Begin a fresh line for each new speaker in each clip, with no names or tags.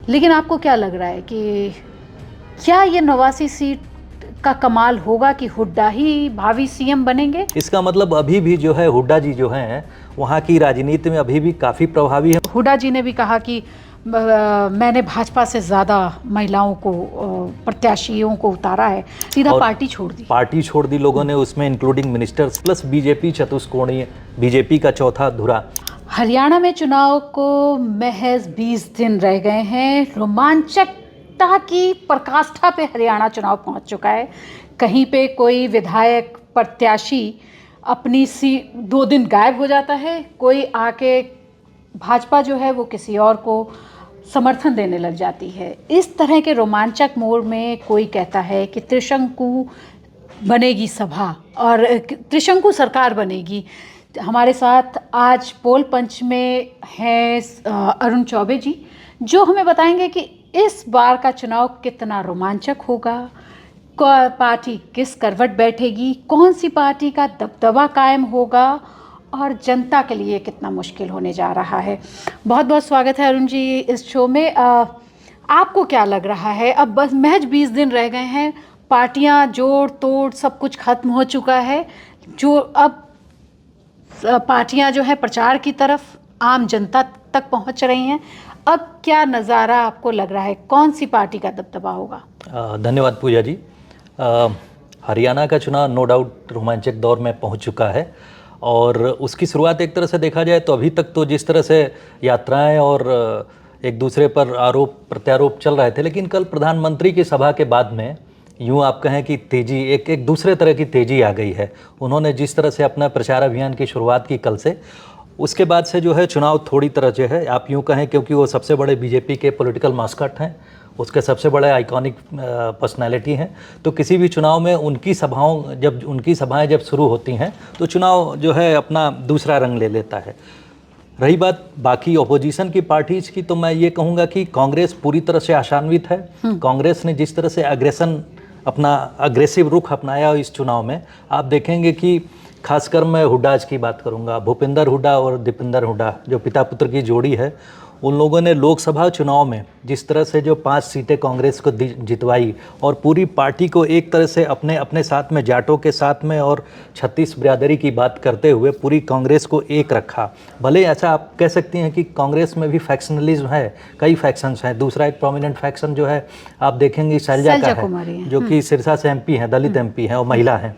लेकिन आपको क्या लग रहा है कि क्या ये 89 सीट का कमाल होगा कि हुड्डा ही भावी सीएम बनेंगे?
इसका मतलब अभी भी जो है हुड्डा जी जो हैं वहाँ की राजनीति में अभी भी काफ़ी प्रभावी है।
हुड्डा जी ने भी कहा कि मैंने भाजपा से ज़्यादा महिलाओं को, प्रत्याशियों को उतारा है, सीधा पार्टी छोड़ दी।
पार्टी छोड़ दी लोगों ने, उसमें इंक्लूडिंग मिनिस्टर्स प्लस बीजेपी चतुष्कोणीय, बीजेपी का चौथा धुरा।
हरियाणा में चुनाव को महज 20 दिन रह गए हैं। रोमांचकता की पराकाष्ठा पे हरियाणा चुनाव पहुंच चुका है। कहीं पे कोई विधायक प्रत्याशी अपनी सीट 2 दिन गायब हो जाता है, कोई आके भाजपा जो है वो किसी और को समर्थन देने लग जाती है। इस तरह के रोमांचक मोड़ में कोई कहता है कि त्रिशंकु बनेगी सभा और त्रिशंकु सरकार बनेगी। हमारे साथ आज पोल पंच में हैं अरुण चौबे जी, जो हमें बताएंगे कि इस बार का चुनाव कितना रोमांचक होगा, पार्टी किस करवट बैठेगी, कौन सी पार्टी का दबदबा कायम होगा और जनता के लिए कितना मुश्किल होने जा रहा है। बहुत बहुत स्वागत है अरुण जी इस शो में। आपको क्या लग रहा है, अब बस महज 20 दिन रह गए हैं, पार्टियां जोड़ तोड़ सब कुछ खत्म हो चुका है, जो अब पार्टियां जो है प्रचार की तरफ आम जनता तक पहुंच रही हैं, अब क्या नज़ारा आपको लग रहा है, कौन सी पार्टी का दबदबा होगा?
धन्यवाद पूजा जी। हरियाणा का चुनाव नो डाउट रोमांचक दौर में पहुंच चुका है और उसकी शुरुआत एक तरह से देखा जाए तो अभी तक तो जिस तरह से यात्राएं और एक दूसरे पर आरोप प्रत्यारोप चल रहे थे, लेकिन कल प्रधानमंत्री की सभा के बाद में यूँ आप कहें कि तेज़ी, एक दूसरे तरह की तेज़ी आ गई है। उन्होंने जिस तरह से अपना प्रचार अभियान की शुरुआत की कल से, उसके बाद से जो है चुनाव थोड़ी तरह जो है आप यूँ कहें, क्योंकि वो सबसे बड़े बीजेपी के पॉलिटिकल मास्कट हैं, उसके सबसे बड़े आइकॉनिक पर्सनालिटी हैं, तो किसी भी चुनाव में उनकी सभाएं जब शुरू होती हैं तो चुनाव जो है अपना दूसरा रंग ले लेता है। रही बात बाकी ऑपोजिशन की पार्टीज की, तो मैं ये कहूँगा कि कांग्रेस पूरी तरह से आशान्वित है। कांग्रेस ने जिस तरह से अपना अग्रेसिव रुख अपनाया इस चुनाव में, आप देखेंगे कि खासकर मैं हुड्डाज की बात करूंगा, भूपेंद्र हुड्डा और दीपेंद्र हुड्डा जो पिता पुत्र की जोड़ी है, उन लोगों ने लोकसभा चुनाव में जिस तरह से जो 5 सीटें कांग्रेस को जितवाई और पूरी पार्टी को एक तरह से अपने साथ में, जाटों के साथ में और 36 बिरादरी की बात करते हुए पूरी कांग्रेस को एक रखा। भले ऐसा आप कह सकती हैं कि कांग्रेस में भी फैक्शनलिज्म है, कई फैक्शंस हैं। दूसरा एक प्रोमिनेंट फैक्शन जो है आप देखेंगे शैलजा का है, जो कि सिरसा से एमपी हैं, दलित एमपी हैं और महिला हैं।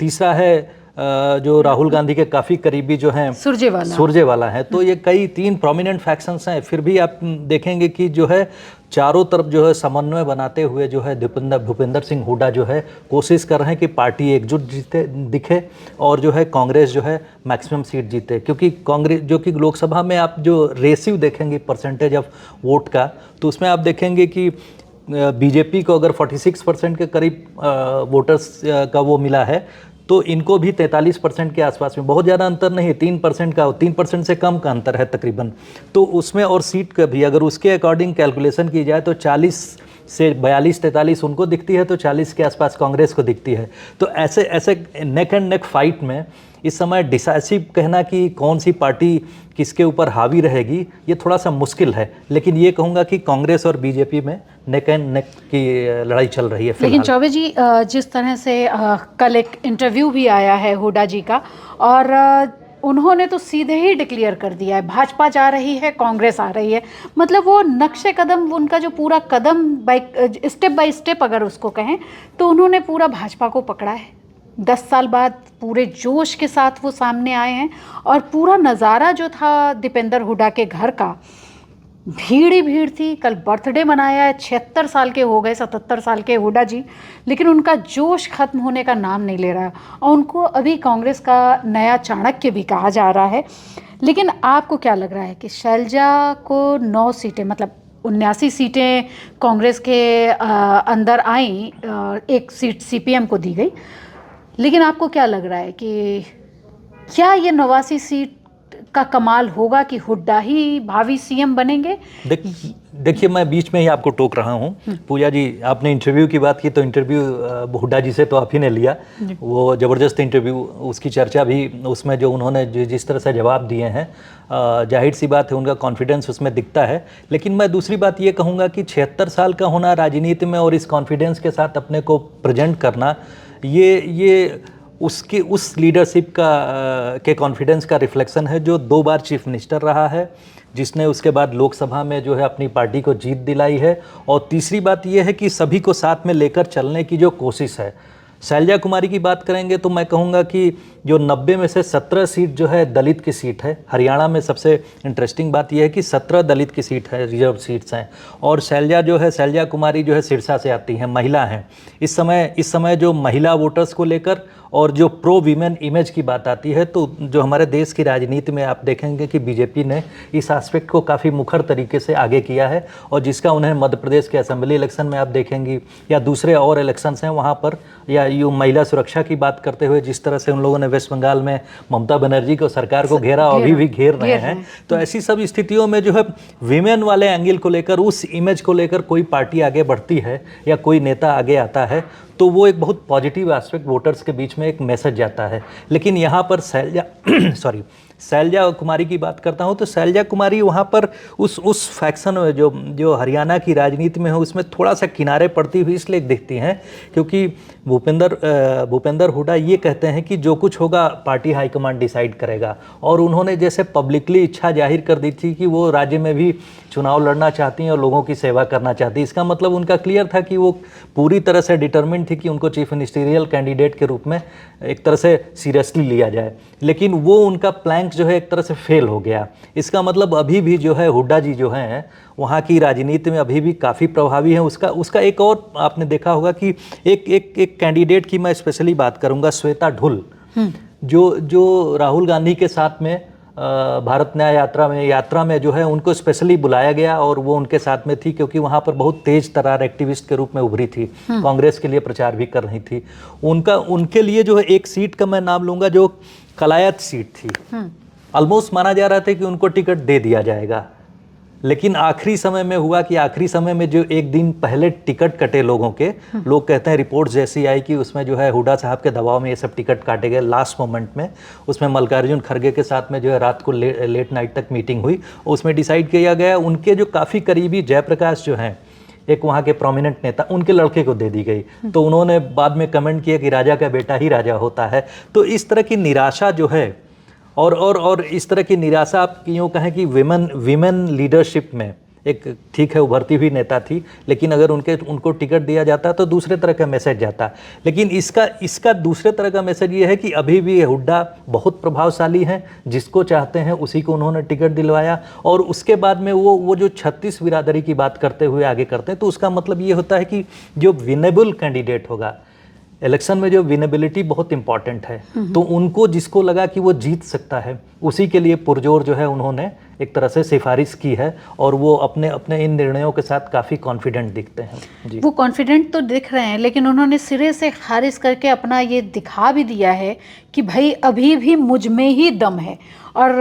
तीसरा है जो राहुल गांधी के काफ़ी करीबी जो हैं सुरजेवाला है। तो ये कई 3 प्रोमिनेंट फैक्शंस हैं। फिर भी आप देखेंगे कि जो है चारों तरफ जो है समन्वय बनाते हुए जो है भूपेंद्र सिंह हुड्डा जो है कोशिश कर रहे हैं कि पार्टी एकजुट दिखे और जो है कांग्रेस जो है मैक्सिमम सीट जीते, क्योंकि कांग्रेस जो कि लोकसभा में आप जो रेशियो देखेंगे परसेंटेज ऑफ वोट का, तो उसमें आप देखेंगे कि बीजेपी को अगर 46% के करीब वोटर्स का वो मिला है, तो इनको भी 43% के आसपास में, बहुत ज़्यादा अंतर नहीं है, 3% का, 3% से कम का अंतर है तकरीबन। तो उसमें और सीट का भी अगर उसके अकॉर्डिंग कैलकुलेशन की जाए तो 40 से 42-43 उनको दिखती है, तो 40 के आसपास कांग्रेस को दिखती है। तो ऐसे नेक एंड नेक फाइट में इस समय डिसाइसिव कहना कि कौन सी पार्टी किसके ऊपर हावी रहेगी, ये थोड़ा सा मुश्किल है। लेकिन ये कहूँगा कि कांग्रेस और बीजेपी में नेक एंड नेक की लड़ाई चल रही है।
लेकिन चौबे जी, जिस तरह से कल एक इंटरव्यू भी आया है हुड्डा जी का, और उन्होंने तो सीधे ही डिक्लेयर कर दिया है भाजपा जा रही है, कांग्रेस आ रही है। मतलब वो नक्शे कदम, उनका जो पूरा कदम स्टेप बाय स्टेप अगर उसको कहें, तो उन्होंने पूरा भाजपा को पकड़ा है। 10 साल बाद पूरे जोश के साथ वो सामने आए हैं और पूरा नज़ारा जो था दीपेंद्र हुड्डा के घर का, भीड़ ही भीड़ थी। कल बर्थडे मनाया है, 76 साल के हो गए, 77 साल के हुड्डा जी, लेकिन उनका जोश खत्म होने का नाम नहीं ले रहा है और उनको अभी कांग्रेस का नया चाणक्य भी कहा जा रहा है। लेकिन आपको क्या लग रहा है कि शैलजा को 9 सीटें, मतलब 79 सीटें कांग्रेस के अंदर आई, 1 सीट सीपीएम को दी गई, लेकिन आपको क्या लग रहा है कि क्या ये 89 सीट का कमाल होगा कि हुड्डा ही भावी सीएम बनेंगे?
देखिए, मैं बीच में ही आपको टोक रहा हूँ। पूजा जी, आपने इंटरव्यू की बात की, तो इंटरव्यू हुड्डा जी से तो आप ही ने लिया। वो ज़बरदस्त इंटरव्यू, उसकी चर्चा भी, उसमें जो उन्होंने जिस तरह से जवाब दिए हैं, जाहिर सी बात है उनका कॉन्फिडेंस उसमें दिखता है। लेकिन मैं दूसरी बात ये कहूँगा कि 76 साल का होना राजनीति में और इस कॉन्फिडेंस के साथ अपने को प्रेजेंट करना, ये उसकी उस लीडरशिप के कॉन्फिडेंस का रिफ्लेक्शन है जो 2 बार चीफ मिनिस्टर रहा है, जिसने उसके बाद लोकसभा में जो है अपनी पार्टी को जीत दिलाई है। और तीसरी बात यह है कि सभी को साथ में लेकर चलने की जो कोशिश है। शैलजा कुमारी की बात करेंगे तो मैं कहूँगा कि जो 90 में से 17 सीट जो है दलित की सीट है। हरियाणा में सबसे इंटरेस्टिंग बात यह है कि 17 दलित की सीट है, रिजर्व सीट्स हैं। और शैलजा कुमारी जो है सिरसा से आती हैं, महिला हैं। इस समय जो महिला वोटर्स को लेकर और जो प्रो वीमेन इमेज की बात आती है, तो जो हमारे देश की राजनीति में आप देखेंगे कि बीजेपी ने इस एस्पेक्ट को काफ़ी मुखर तरीके से आगे किया है, और जिसका उन्हें मध्य प्रदेश के असेंबली इलेक्शन में आप देखेंगी या दूसरे और इलेक्शंस हैं वहाँ पर, या ये महिला सुरक्षा की बात करते हुए जिस तरह से उन लोगों ने वेस्ट बंगाल में ममता बनर्जी को, सरकार को घेरा, अभी भी घेर रहे हैं। तो ऐसी सब स्थितियों में जो है वीमेन वाले एंगल को लेकर, उस इमेज को लेकर कोई पार्टी आगे बढ़ती है या कोई नेता आगे आता है, तो वो एक बहुत पॉजिटिव एस्पेक्ट वोटर्स के बीच में एक मैसेज जाता है। लेकिन यहाँ पर शैलजा कुमारी की बात करता हूँ, तो शैलजा कुमारी वहाँ पर उस फैक्शन में जो हरियाणा की राजनीति में है, उसमें थोड़ा सा किनारे पड़ती हुई इसलिए दिखती हैं क्योंकि भूपेंद्र हुड्डा ये कहते हैं कि जो कुछ होगा पार्टी हाईकमांड डिसाइड करेगा। और उन्होंने जैसे पब्लिकली इच्छा जाहिर कर दी थी कि वो राज्य में भी चुनाव लड़ना चाहती हैं और लोगों की सेवा करना चाहती हैं। इसका मतलब उनका क्लियर था कि वो पूरी तरह से डिटरमिन्ड थी कि उनको चीफ मिनिस्टीरियल कैंडिडेट के रूप में एक तरह से सीरियसली लिया जाए। लेकिन वो उनका प्लैंक जो है एक तरह से फेल हो गया। इसका मतलब अभी भी जो है हुड्डा जी जो हैं वहाँ की राजनीति में अभी भी काफ़ी प्रभावी है। उसका एक और आपने देखा होगा कि एक कैंडिडेट की मैं स्पेशली बात करूँगा, श्वेता ढुल, जो राहुल गांधी के साथ में भारत न्याय यात्रा में जो है उनको स्पेशली बुलाया गया और वो उनके साथ में थी क्योंकि वहाँ पर बहुत तेज तर्रार एक्टिविस्ट के रूप में उभरी थी, कांग्रेस के लिए प्रचार भी कर रही थी। उनके लिए जो है एक सीट का मैं नाम लूँगा जो कलायत सीट थी। ऑलमोस्ट माना जा रहा था कि उनको टिकट दे दिया जाएगा, लेकिन आखिरी समय में हुआ कि आखिरी समय में जो एक दिन पहले टिकट कटे लोगों के, लोग कहते हैं रिपोर्ट्स जैसी आई कि उसमें जो है हुड्डा साहब के दबाव में ये सब टिकट काटे गए लास्ट मोमेंट में। उसमें मल्लिकार्जुन खड़गे के साथ में जो है रात को लेट नाइट तक मीटिंग हुई, उसमें डिसाइड किया गया उनके जो काफ़ी करीबी जयप्रकाश जो हैं, एक वहाँ के प्रोमिनेंट नेता, उनके लड़के को दे दी गई। तो उन्होंने बाद में कमेंट किया कि राजा का बेटा ही राजा होता है। तो इस तरह की निराशा जो है और इस तरह की निराशा आप यूँ कहें कि विमेन लीडरशिप में एक ठीक है उभरती हुई नेता थी, लेकिन अगर उनको टिकट दिया जाता तो दूसरे तरह का मैसेज जाता। लेकिन इसका दूसरे तरह का मैसेज ये है कि अभी भी ये हुड्डा बहुत प्रभावशाली हैं, जिसको चाहते हैं उसी को उन्होंने टिकट दिलवाया। और उसके बाद में वो जो 36 बिरादरी की बात करते हुए आगे करते हैं, तो उसका मतलब ये होता है कि जो विनेबल कैंडिडेट होगा, इलेक्शन में जो विनेबिलिटी बहुत इंपॉर्टेंट है, तो उनको जिसको लगा कि वो जीत सकता है उसी के लिए पुरजोर जो है उन्होंने एक तरह से सिफारिश की है, और वो अपने इन निर्णयों के साथ काफ़ी कॉन्फिडेंट दिखते हैं जी।
वो कॉन्फिडेंट तो दिख रहे हैं, लेकिन उन्होंने सिरे से खारिज करके अपना ये दिखा भी दिया है कि भाई अभी भी मुझ में ही दम है। और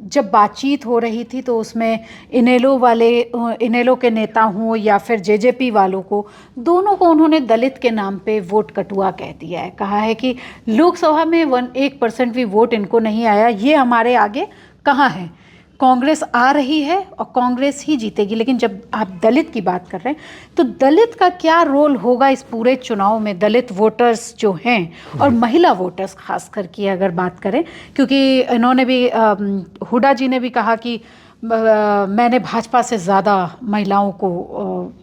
जब बातचीत हो रही थी तो उसमें इनेलो के नेता हों या फिर जेजेपी वालों को, दोनों को उन्होंने दलित के नाम पे वोट कटुआ कह दिया है। कहा है कि लोकसभा में 1% भी वोट इनको नहीं आया, ये हमारे आगे कहाँ है। कांग्रेस आ रही है और कांग्रेस ही जीतेगी। लेकिन जब आप दलित की बात कर रहे हैं तो दलित का क्या रोल होगा इस पूरे चुनाव में? दलित वोटर्स जो हैं और महिला वोटर्स खास करके अगर बात करें, क्योंकि इन्होंने भी हुड्डा जी ने भी कहा कि मैंने भाजपा से ज़्यादा महिलाओं को,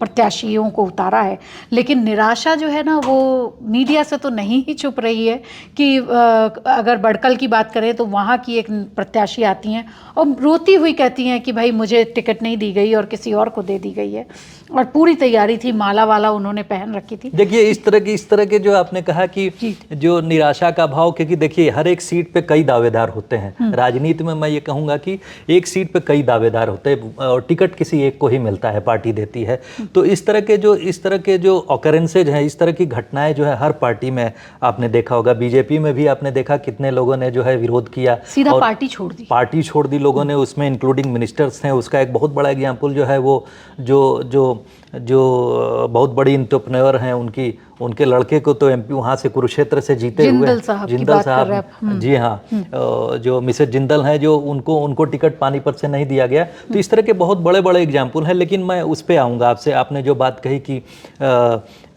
प्रत्याशियों को उतारा है। लेकिन निराशा जो है ना वो मीडिया से तो नहीं ही छुप रही है कि अगर बड़कल की बात करें तो वहाँ की एक प्रत्याशी आती हैं और रोती हुई कहती हैं कि भाई मुझे टिकट नहीं दी गई और किसी और को दे दी गई है, और पूरी तैयारी थी, माला वाला उन्होंने पहन रखी थी।
देखिए इस तरह के जो आपने कहा कि जो निराशा का भाव, क्योंकि देखिए हर एक सीट पे कई दावेदार होते हैं राजनीति में। मैं ये कहूँगा कि एक सीट पे कई दावेदार होते हैं और टिकट किसी एक को ही मिलता है, पार्टी देती है। तो इस तरह के जो ऑकरेंसेज हैं, इस तरह की घटनाएं जो है हर पार्टी में आपने देखा होगा। बीजेपी में भी आपने देखा कितने लोगों ने जो है विरोध किया,
सीधा
और
पार्टी छोड़ दी
लोगों ने, उसमें इंक्लूडिंग मिनिस्टर्स हैं। उसका एक बहुत बड़ा एग्जाम्पल जो है वो जो बहुत बड़ी एंटरप्रेन्योर हैं, उनके लड़के को तो एमपी वहाँ से कुरुक्षेत्र से जीते हुए जिंदल साहब, जी हाँ, जो मिसेज जिंदल हैं, जो उनको टिकट पानीपत से नहीं दिया गया। तो इस तरह के बहुत बड़े बड़े एग्जाम्पल हैं। लेकिन मैं उस पर आऊँगा आपसे। आपने जो बात कही कि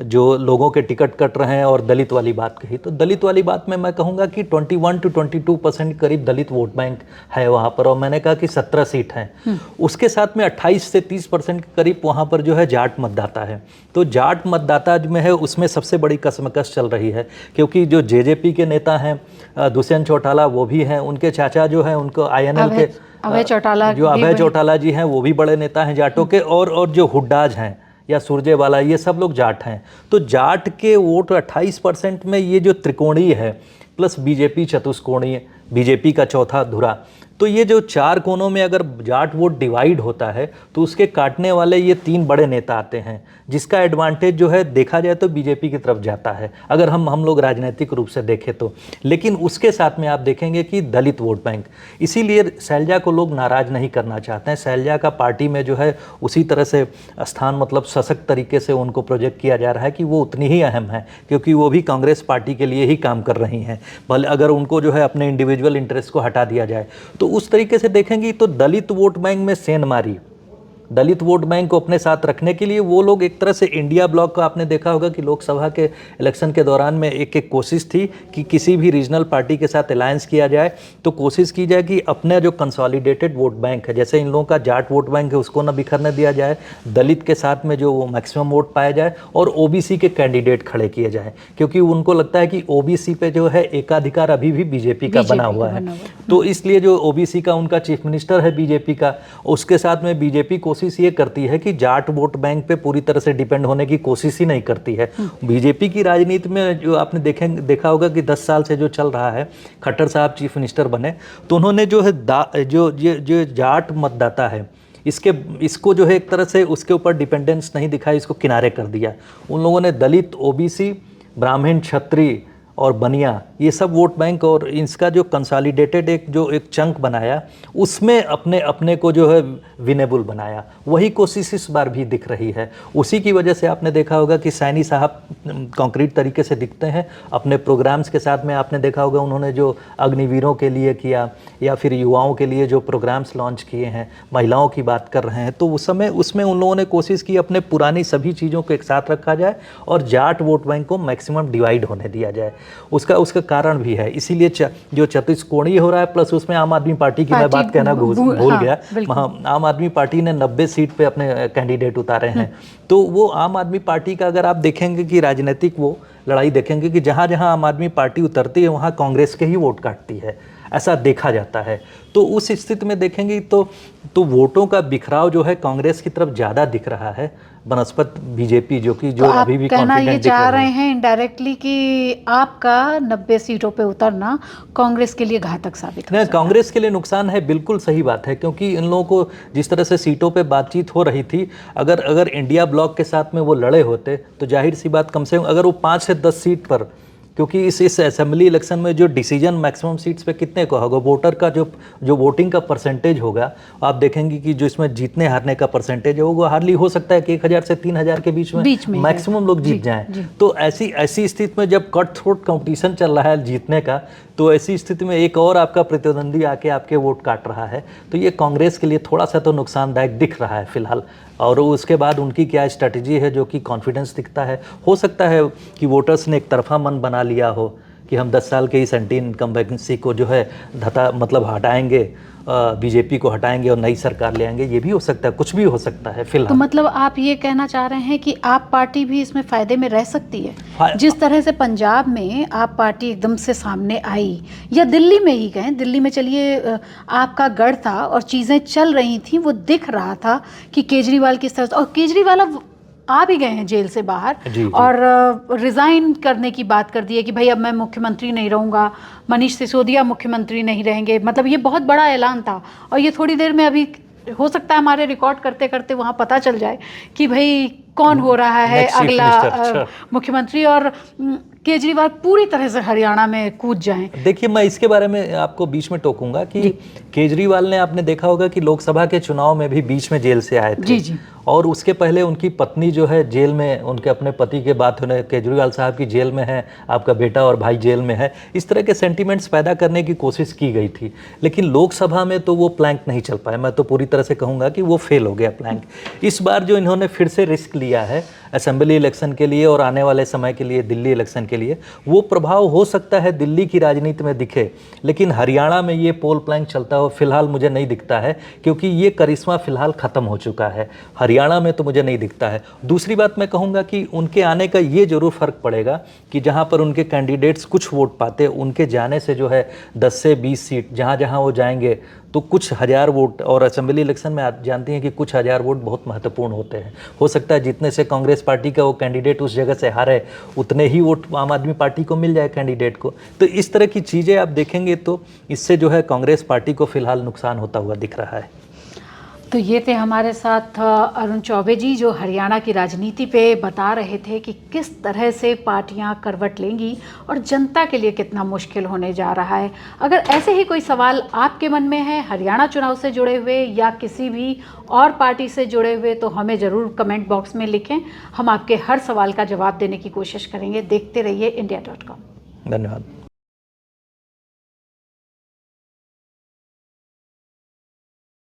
जो लोगों के टिकट कट रहे हैं और दलित वाली बात कही, तो दलित वाली बात में मैं कहूँगा कि 21 to 22% करीब दलित वोट बैंक है वहाँ पर, और मैंने कहा कि 17 सीट हैं। उसके साथ में 28 से 30% के करीब वहाँ पर जो है जाट मतदाता है। तो जाट मतदाता में है, उसमें सबसे बड़ी कशमकश चल रही है, क्योंकि जो जेजेपी के नेता हैं दुष्यंत चौटाला, वो भी हैं, उनके चाचा जो हैं उनको INL के
अभय
चौटाला जी हैं, वो भी बड़े नेता हैं जाटों के, और जो हुड्डाज हैं या सुरजेवाला, ये सब लोग जाट हैं। तो जाट के वोट 28% में ये जो त्रिकोणीय है, प्लस बीजेपी चतुष्कोणीय, बीजेपी का चौथा धुरा, तो ये जो 4 कोनों में अगर जाट वोट डिवाइड होता है तो उसके काटने वाले ये 3 बड़े नेता आते हैं, जिसका एडवांटेज जो है देखा जाए तो बीजेपी की तरफ जाता है, अगर हम लोग राजनीतिक रूप से देखें तो। लेकिन उसके साथ में आप देखेंगे कि दलित वोट बैंक, इसीलिए शैलजा को लोग नाराज़ नहीं करना चाहते हैं। शैलजा का पार्टी में जो है उसी तरह से स्थान, मतलब सशक्त तरीके से उनको प्रोजेक्ट किया जा रहा है कि वो उतनी ही अहम है, क्योंकि वो भी कांग्रेस पार्टी के लिए ही काम कर रही हैं। भले अगर उनको जो है अपने इंडिविजुअल इंटरेस्ट को हटा दिया जाए, तो उस तरीके से देखेंगे तो दलित वोट बैंक में सेंध मारी। दलित वोट बैंक को अपने साथ रखने के लिए वो लोग एक तरह से इंडिया ब्लॉक का, आपने देखा होगा कि लोकसभा के इलेक्शन के दौरान में एक कोशिश थी कि किसी भी रीजनल पार्टी के साथ अलायंस किया जाए, तो कोशिश की जाए कि अपने जो कंसोलिडेटेड वोट बैंक है, जैसे इन लोगों का जाट वोट बैंक है, उसको न बिखरने दिया जाए, दलित के साथ में जो मैक्सिमम वोट पाया जाए, और ओबीसी के कैंडिडेट खड़े किए जाए, क्योंकि उनको लगता है कि ओबीसी पे जो है एकाधिकार अभी भी बीजेपी का बना हुआ है। तो इसलिए जो ओबीसी का उनका चीफ मिनिस्टर है बीजेपी का, उसके साथ में बीजेपी कोशिश ये करती है कि जाट वोट बैंक पे पूरी तरह से डिपेंड होने की कोशिश ही नहीं करती है। बीजेपी की राजनीति में जो आपने देखा होगा कि 10 साल से जो चल रहा है, खट्टर साहब चीफ मिनिस्टर बने, तो उन्होंने जो है जो जाट मतदाता है, इसको जो है एक तरह से उसके ऊपर डिपेंडेंस नहीं दिखाई, इसको किनारे कर दिया। उन लोगों ने दलित, ओबीसी, ब्राह्मण, क्षत्रिय और बनिया, ये सब वोट बैंक और इसका जो कंसोलिडेटेड एक चंक बनाया, उसमें अपने को जो है विनेबल बनाया। वही कोशिश इस बार भी दिख रही है। उसी की वजह से आपने देखा होगा कि सैनी साहब कॉन्क्रीट तरीके से दिखते हैं अपने प्रोग्राम्स के साथ में। आपने देखा होगा उन्होंने जो अग्निवीरों के लिए किया, या फिर युवाओं के लिए जो प्रोग्राम्स लॉन्च किए हैं, महिलाओं की बात कर रहे हैं, तो उस समय उसमें उन लोगों ने कोशिश की अपने पुरानी सभी चीज़ों को एक साथ रखा जाए और जाट वोट बैंक को मैक्सिमम डिवाइड होने दिया जाए। उसका कारण भी है, इसीलिए जो चतुष्कोणीय हो रहा है, प्लस उसमें आम आदमी पार्टी की मैं बात कहना भूल गया। आम आदमी पार्टी ने 90 सीट पे अपने कैंडिडेट उतारे हैं। तो वो आम आदमी पार्टी का अगर आप देखेंगे कि राजनीतिक वो लड़ाई देखेंगे कि जहाँ जहाँ आम आदमी पार्टी उतरती है वहाँ कांग्रेस के ही वोट काटती है, ऐसा देखा जाता है। तो उस स्थिति में देखेंगे तो वोटों का बिखराव जो है कांग्रेस की तरफ ज़्यादा दिख रहा है बनस्पत बीजेपी, जो अभी भी
कहना ये चाह रहे हैं इनडायरेक्टली कि आपका 90 सीटों पे उतरना कांग्रेस के लिए घातक साबित हो सकता है।
कांग्रेस के लिए नुकसान है, बिल्कुल सही बात है, क्योंकि इन लोगों को जिस तरह से सीटों पे बातचीत हो रही थी, अगर इंडिया ब्लॉक के साथ में वो लड़े होते तो जाहिर सी बात, कम से कम अगर वो 5 से 10 सीट पर, क्योंकि इस असेंबली इलेक्शन में जो डिसीजन मैक्सिमम सीट्स पे कितने को होगा, वोटर का जो वोटिंग का परसेंटेज होगा, आप देखेंगे कि जो इसमें जीतने हारने का परसेंटेज है वो हार्डली हो सकता है कि 1000 से 3000 के बीच में मैक्सिमम लोग जीत जाएं। तो ऐसी स्थिति में जब कट थ्रोट कंपटीशन चल रहा है जीतने का, तो ऐसी स्थिति में एक और आपका प्रतिद्वंदी आके आपके वोट काट रहा है, तो ये कांग्रेस के लिए थोड़ा सा तो नुकसानदायक दिख रहा है फिलहाल। और उसके बाद उनकी क्या स्ट्रैटेजी है, जो कि कॉन्फिडेंस दिखता है। हो सकता है कि वोटर्स ने एक तरफा मन बना लिया हो कि हम 10 साल के इस एंटी इनकम्बेंसी को जो है हटाएंगे, बीजेपी को हटाएंगे और नई सरकार ले आएंगे। ये भी हो सकता है, कुछ भी हो सकता है फिलहाल।
तो मतलब आप ये कहना चाह रहे हैं कि आप पार्टी भी इसमें फायदे में रह सकती है? जिस तरह से पंजाब में आप पार्टी एकदम से सामने आई, या दिल्ली में ही कहें, दिल्ली में चलिए आपका गढ़ था और चीज़ें चल रही थी, वो दिख रहा था कि केजरीवाल किस तरह से, और केजरीवाल आ भी गए हैं जेल से बाहर जी। और रिज़ाइन करने की बात कर दी है कि भाई अब मैं मुख्यमंत्री नहीं रहूँगा, मनीष सिसोदिया मुख्यमंत्री नहीं रहेंगे। मतलब ये बहुत बड़ा ऐलान था, और ये थोड़ी देर में अभी हो सकता है हमारे रिकॉर्ड करते करते वहाँ पता चल जाए कि भाई कौन हो रहा है
Next chief
अगला
minister, अच्छा।
मुख्यमंत्री, और केजरीवाल पूरी तरह से हरियाणा में कूद जाएं।
देखिए, मैं इसके बारे में आपको बीच में टोकूंगा कि
जी।
केजरीवाल ने, आपने देखा होगा कि लोकसभा के चुनाव में भी बीच में जेल से आए थे।
जी, जी।
और उसके पहले उनकी पत्नी जो है जेल में, उनके अपने पति के बात होने, केजरीवाल साहब की जेल में है, आपका बेटा और भाई जेल में है, इस तरह के सेंटिमेंट्स पैदा करने की कोशिश की गई थी। लेकिन लोकसभा में तो वो प्लैंक नहीं चल पाया। मैं तो पूरी तरह से कहूँगा कि वो फेल हो गया प्लैंक। इस बार जो इन्होंने फिर से रिस्क लिया है असेंबली इलेक्शन के लिए और आने वाले समय के लिए दिल्ली इलेक्शन के लिए, वो प्रभाव हो सकता है दिल्ली की राजनीति में दिखे, लेकिन हरियाणा में ये पोल प्लैंक चलता हो फिलहाल मुझे नहीं दिखता है, क्योंकि ये करिश्मा फिलहाल ख़त्म हो चुका है। हरियाणा में तो मुझे नहीं दिखता है। दूसरी बात मैं कहूँगा कि उनके आने का ये ज़रूर फ़र्क पड़ेगा कि जहाँ पर उनके कैंडिडेट्स कुछ वोट पाते, उनके जाने से जो है 10 से 20 सीट जहाँ जहाँ वो जाएंगे तो कुछ हज़ार वोट, और असेंबली इलेक्शन में आप जानती हैं कि कुछ हज़ार वोट बहुत महत्वपूर्ण होते हैं। हो सकता है जितने से कांग्रेस पार्टी का वो कैंडिडेट उस जगह से हारे, उतने ही वोट आम आदमी पार्टी को मिल जाए कैंडिडेट को। तो इस तरह की चीज़ें आप देखेंगे तो इससे जो है कांग्रेस पार्टी को फिलहाल नुकसान होता हुआ दिख रहा है।
तो ये थे हमारे साथ अरुण चौबे जी, जो हरियाणा की राजनीति पे बता रहे थे कि किस तरह से पार्टियां करवट लेंगी और जनता के लिए कितना मुश्किल होने जा रहा है। अगर ऐसे ही कोई सवाल आपके मन में है हरियाणा चुनाव से जुड़े हुए या किसी भी और पार्टी से जुड़े हुए, तो हमें ज़रूर कमेंट बॉक्स में लिखें। हम आपके हर सवाल का जवाब देने की कोशिश करेंगे। देखते रहिए India.com।
धन्यवाद।